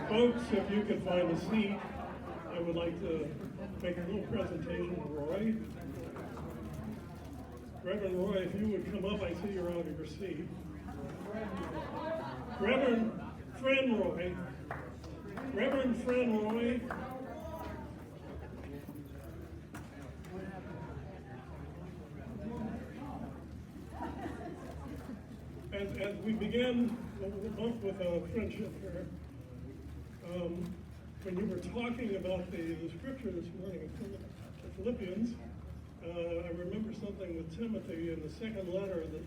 Folks, if you could find a seat, I would like to make a little presentation to Roy. Reverend Roy, if you would come up, I see you're out of your seat. Reverend Friend Roy. Reverend Friend Roy. As we begin with a friendship here, when you were talking about the scripture this morning, the Philippians, I remember something with Timothy in the second letter that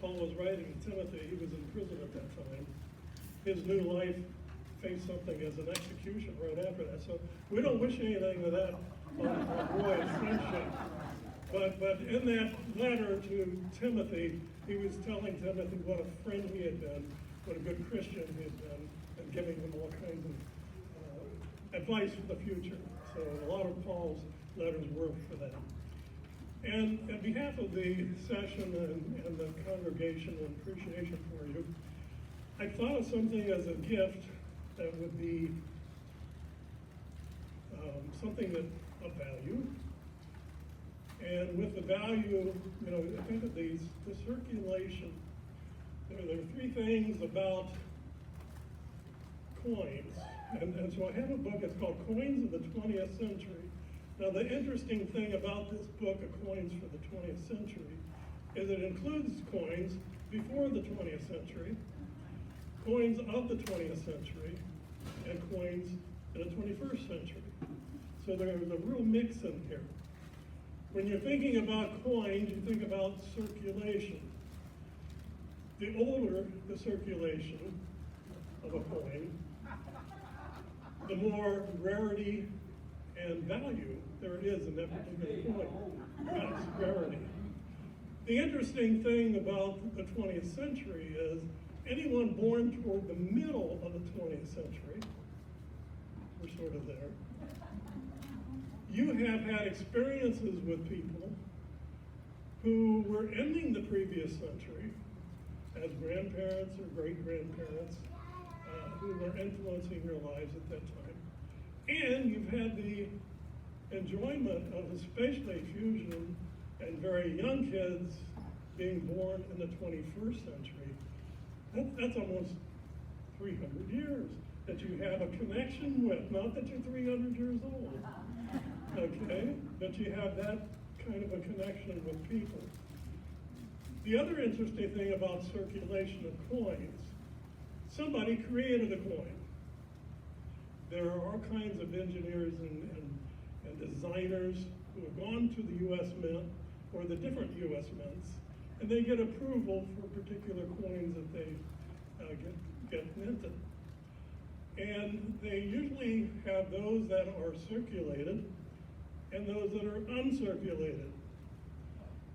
Paul was writing to Timothy. He was in prison at that time. His new life faced something as an execution right after that. So we don't wish anything of that on Roy's friendship. But in that letter to Timothy, he was telling Timothy what a friend he had been, what a good Christian he had been, and giving him all kinds of advice for the future. So a lot of Paul's letters were for that. And on behalf of the session and the congregation and appreciation for you, I thought of something as a gift that would be something that of value. And with the value, I think of the circulation. There are three things about coins. And so I have a book, it's called Coins of the 20th Century. Now the interesting thing about this book of Coins for the 20th Century is it includes coins before the 20th century, coins of the 20th century, and coins in the 21st century. So there's a real mix in here. When you're thinking about coins, you think about circulation. The older the circulation of a coin, the more rarity and value there is in that particular coin. That's rarity. The interesting thing about the 20th century is anyone born toward the middle of the 20th century, we're sort of there, you have had experiences with people who were ending the previous century as grandparents or great-grandparents who were influencing your lives at that time. And you've had the enjoyment of especially fusion and very young kids being born in the 21st century. That's almost 300 years that you have a connection with. Not that you're 300 years old, okay? But you have that kind of a connection with people. The other interesting thing about circulation of coins, somebody created a coin. There are all kinds of engineers and designers who have gone to the U.S. Mint or the different U.S. mints, and they get approval for particular coins that they get minted. And they usually have those that are circulated and those that are uncirculated.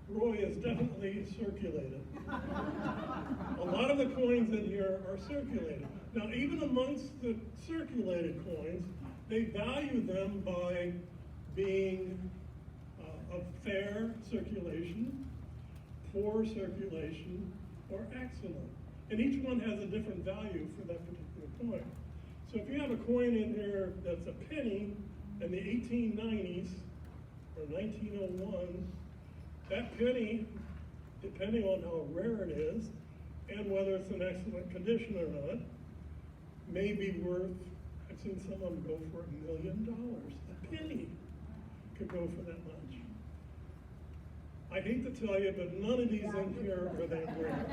Roy is definitely circulated. A lot of the coins in here are circulated. Now, even amongst the circulated coins, they value them by being of fair circulation, poor circulation, or excellent. And each one has a different value for that particular coin. So if you have a coin in here that's a penny in the 1890s or 1901, that penny, depending on how rare it is and whether it's in excellent condition or not, may be worth, I've seen some of them go for $1 million. A penny could go for that much. I hate to tell you, but none of these in here are that rare.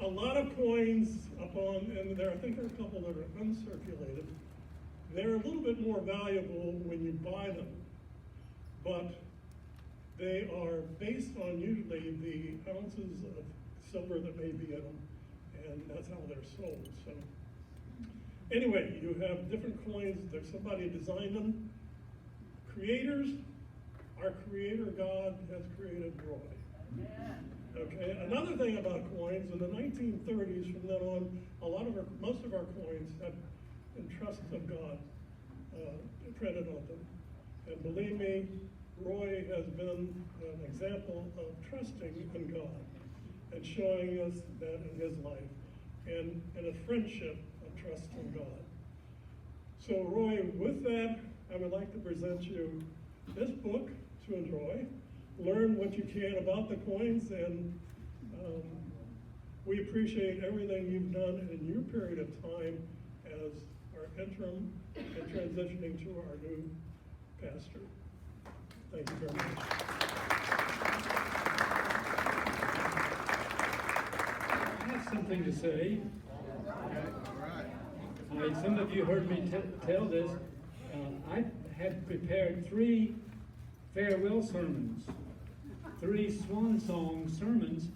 A lot of coins and I think there are a couple that are uncirculated. They're a little bit more valuable when you buy them, but they are based on usually the ounces of silver that may be in them, and that's how they're sold. So anyway, you have different coins. There's somebody designed them. Creators, our creator God has created Roy. Okay, another thing about coins, in the 1930s from then on, most of our coins had entrusts of God printed on them. And believe me, Roy has been an example of trusting in God and showing us that in his life, and a friendship of trust in God. So Roy, with that, I would like to present you this book to enjoy, learn what you can about the coins, and we appreciate everything you've done in your period of time as our interim and transitioning to our new pastor. Thank you very much. I have something to say. Some of you heard me tell this. I had prepared 3 farewell sermons, 3 swan song sermons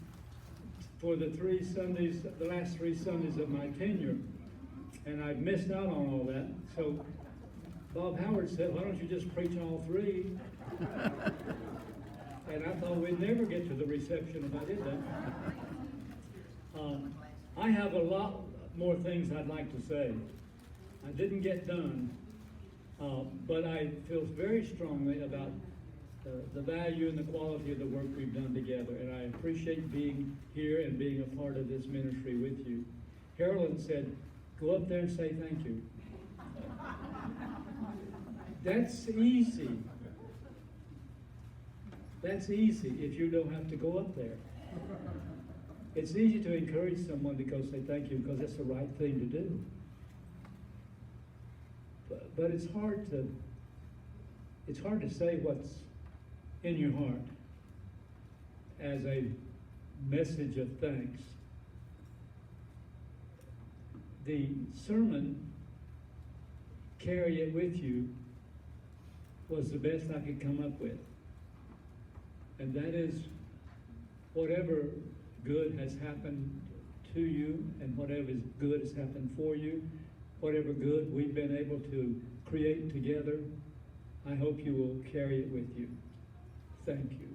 for the 3 Sundays, the last 3 Sundays of my tenure. And I missed out on all that. So Bob Howard said, why don't you just preach all 3? And I thought we'd never get to the reception if I did that. I have a lot more things I'd like to say. I didn't get done, but I feel very strongly about the value and the quality of the work we've done together, and I appreciate being here and being a part of this ministry with you. Carolyn said, go up there and say thank you. That's easy. That's easy if you don't have to go up there. It's easy to encourage someone to go say thank you because that's the right thing to do. But it's hard to say what's in your heart as a message of thanks. The sermon, Carry It With You, was the best I could come up with. And that is whatever good has happened to you and whatever good has happened for you, whatever good we've been able to create together, I hope you will carry it with you. Thank you.